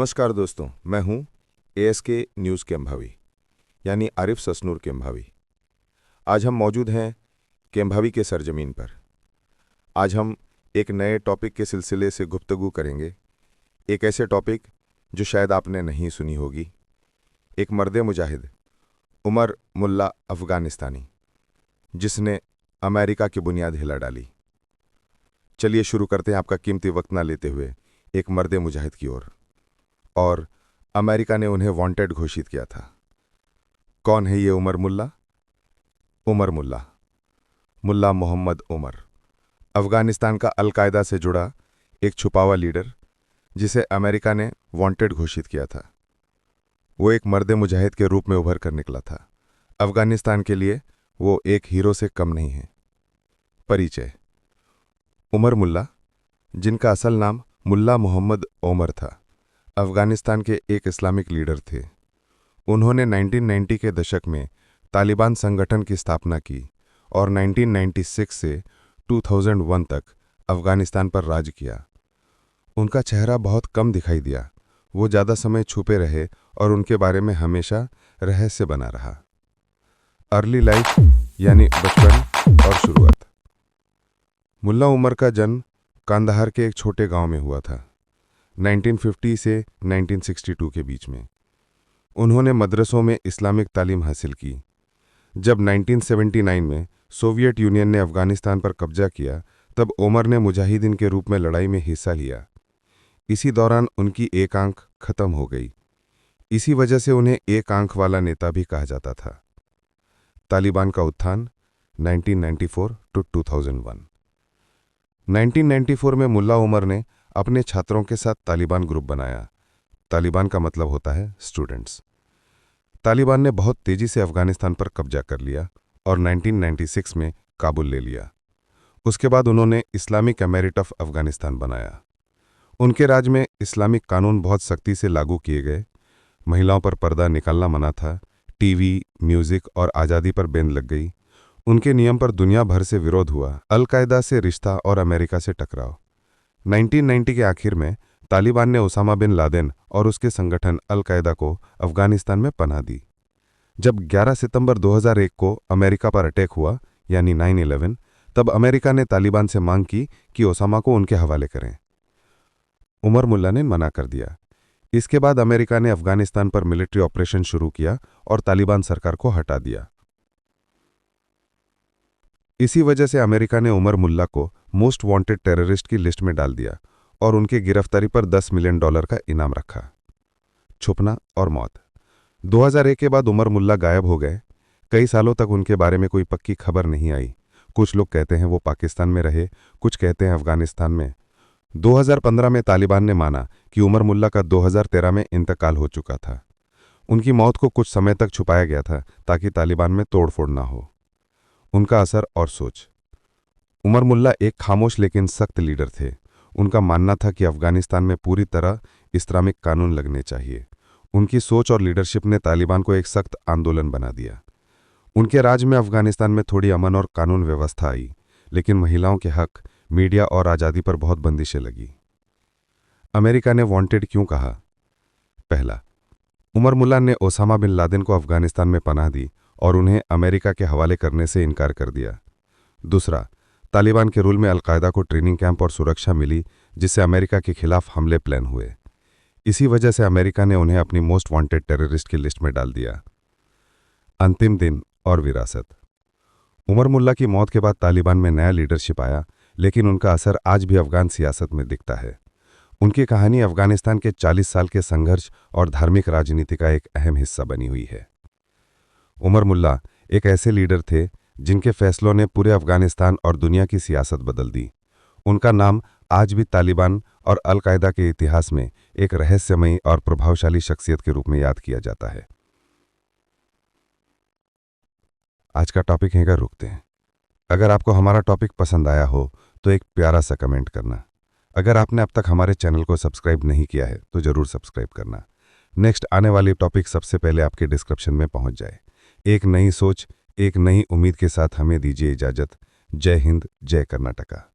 नमस्कार दोस्तों, मैं हूं ASK न्यूज़ केम्भावी यानी आरिफ ससनूर केम्भावी। आज हम मौजूद हैं केम्भावी के सरजमीन पर। आज हम एक नए टॉपिक के सिलसिले से गुफ्तगू करेंगे। एक ऐसे टॉपिक जो शायद आपने नहीं सुनी होगी। एक मर्द मुजाहिद उमर मुल्ला अफ़गानिस्तानी, जिसने अमेरिका की बुनियाद हिला डाली। चलिए शुरू करते हैं आपका कीमती वक्त ना लेते हुए एक मर्द मुजाहिद की ओर। और अमेरिका ने उन्हें वांटेड घोषित किया था। कौन है ये उमर मुल्ला? उमर मुल्ला, मुल्ला मोहम्मद उमर, अफ़गानिस्तान का अलकायदा से जुड़ा एक छुपा हुआ लीडर जिसे अमेरिका ने वांटेड घोषित किया था। वो एक मर्द मुजाहिद के रूप में उभर कर निकला था। अफ़गानिस्तान के लिए वो एक हीरो से कम नहीं है। परिचय: उमर मुल्ला, जिनका असल नाम मुल्ला मोहम्मद ओमर था, अफ़गानिस्तान के एक इस्लामिक लीडर थे। उन्होंने 1990 के दशक में तालिबान संगठन की स्थापना की और 1996 से 2001 तक अफ़गानिस्तान पर राज किया। उनका चेहरा बहुत कम दिखाई दिया। वो ज़्यादा समय छुपे रहे और उनके बारे में हमेशा रहस्य बना रहा। अर्ली लाइफ यानी बचपन और शुरुआत। मुल्ला उमर का जन्म कांदाहार के एक छोटे गांव में हुआ था, 1950 से 1962 के बीच में। उन्होंने मदरसों में इस्लामिक तालीम हासिल की। जब 1979 में सोवियत यूनियन ने अफ़गानिस्तान पर कब्जा किया, तब ओमर ने मुजाहिदीन के रूप में लड़ाई में हिस्सा लिया। इसी दौरान उनकी एक आंख खत्म हो गई। इसी वजह से उन्हें एक आंख वाला नेता भी कहा जाता था। तालिबान का उत्थान 1994 टू 2001। 1994 में मुल्ला उमर ने अपने छात्रों के साथ तालिबान ग्रुप बनाया। तालिबान का मतलब होता है स्टूडेंट्स। तालिबान ने बहुत तेजी से अफ़गानिस्तान पर कब्जा कर लिया और 1996 में काबुल ले लिया। उसके बाद उन्होंने इस्लामिक एमिरेट ऑफ अफ़गानिस्तान बनाया। उनके राज में इस्लामिक कानून बहुत सख्ती से लागू किए गए। महिलाओं पर पर्दा निकालना मना था। टीवी, म्यूजिक और आज़ादी पर बैन लग गई। उनके नियम पर दुनिया भर से विरोध हुआ। अलकायदा से रिश्ता और अमेरिका से टकराव। 1990 के आखिर में तालिबान ने ओसामा बिन लादेन और उसके संगठन अलकायदा को अफ़गानिस्तान में पनाह दी। जब 11 सितंबर 2001 को अमेरिका पर अटैक हुआ यानी 9/11, तब अमेरिका ने तालिबान से मांग की कि ओसामा को उनके हवाले करें। उमर मुल्ला ने मना कर दिया। इसके बाद अमेरिका ने अफ़गानिस्तान पर मिलिट्री ऑपरेशन शुरू किया और तालिबान सरकार को हटा दिया। इसी वजह से अमेरिका ने उमर मुल्ला को मोस्ट वांटेड टेररिस्ट की लिस्ट में डाल दिया और उनकी गिरफ्तारी पर $10 मिलियन का इनाम रखा। छुपना और मौत। 2001 के बाद उमर मुल्ला गायब हो गए। कई सालों तक उनके बारे में कोई पक्की खबर नहीं आई। कुछ लोग कहते हैं वो पाकिस्तान में रहे, कुछ कहते हैं अफ़गानिस्तान में। 2015 में तालिबान ने माना कि उमर मुल्ला का 2013 में इंतकाल हो चुका था। उनकी मौत को कुछ समय तक छुपाया गया था ताकि तालिबान में तोड़फोड़ ना हो। उनका असर और सोच। उमर मुल्ला एक खामोश लेकिन सख्त लीडर थे। उनका मानना था कि अफ़गानिस्तान में पूरी तरह इस्लामिक कानून लगने चाहिए। उनकी सोच और लीडरशिप ने तालिबान को एक सख्त आंदोलन बना दिया। उनके राज में अफ़गानिस्तान में थोड़ी अमन और कानून व्यवस्था आई, लेकिन महिलाओं के हक, मीडिया और आज़ादी पर बहुत बंदिशें लगी। अमेरिका ने वांटेड क्यों कहा? पहला, उमर मुल्ला ने ओसामा बिन लादेन को अफ़गानिस्तान में पनाह दी और उन्हें अमेरिका के हवाले करने से इनकार कर दिया। दूसरा, तालिबान के रूल में अलकायदा को ट्रेनिंग कैंप और सुरक्षा मिली, जिससे अमेरिका के खिलाफ हमले प्लान हुए। इसी वजह से अमेरिका ने उन्हें अपनी मोस्ट वांटेड टेररिस्ट की लिस्ट में डाल दिया। अंतिम दिन और विरासत। उमर मुल्ला की मौत के बाद तालिबान में नया लीडरशिप आया, लेकिन उनका असर आज भी अफ़गान सियासत में दिखता है। उनकी कहानी अफ़गानिस्तान के 40 साल के संघर्ष और धार्मिक राजनीति का एक अहम हिस्सा बनी हुई है। उमर मुल्ला एक ऐसे लीडर थे जिनके फैसलों ने पूरे अफ़गानिस्तान और दुनिया की सियासत बदल दी। उनका नाम आज भी तालिबान और अलकायदा के इतिहास में एक रहस्यमयी और प्रभावशाली शख्सियत के रूप में याद किया जाता है। आज का टॉपिक यहीं रुकते हैं। अगर आपको हमारा टॉपिक पसंद आया हो तो एक प्यारा सा कमेंट करना। अगर आपने अब तक हमारे चैनल को सब्सक्राइब नहीं किया है तो ज़रूर सब्सक्राइब करना। नेक्स्ट आने वाली टॉपिक सबसे पहले आपके डिस्क्रिप्शन में पहुंच जाए। एक नई सोच, एक नई उम्मीद के साथ हमें दीजिए इजाज़त। जय हिंद, जय कर्नाटका।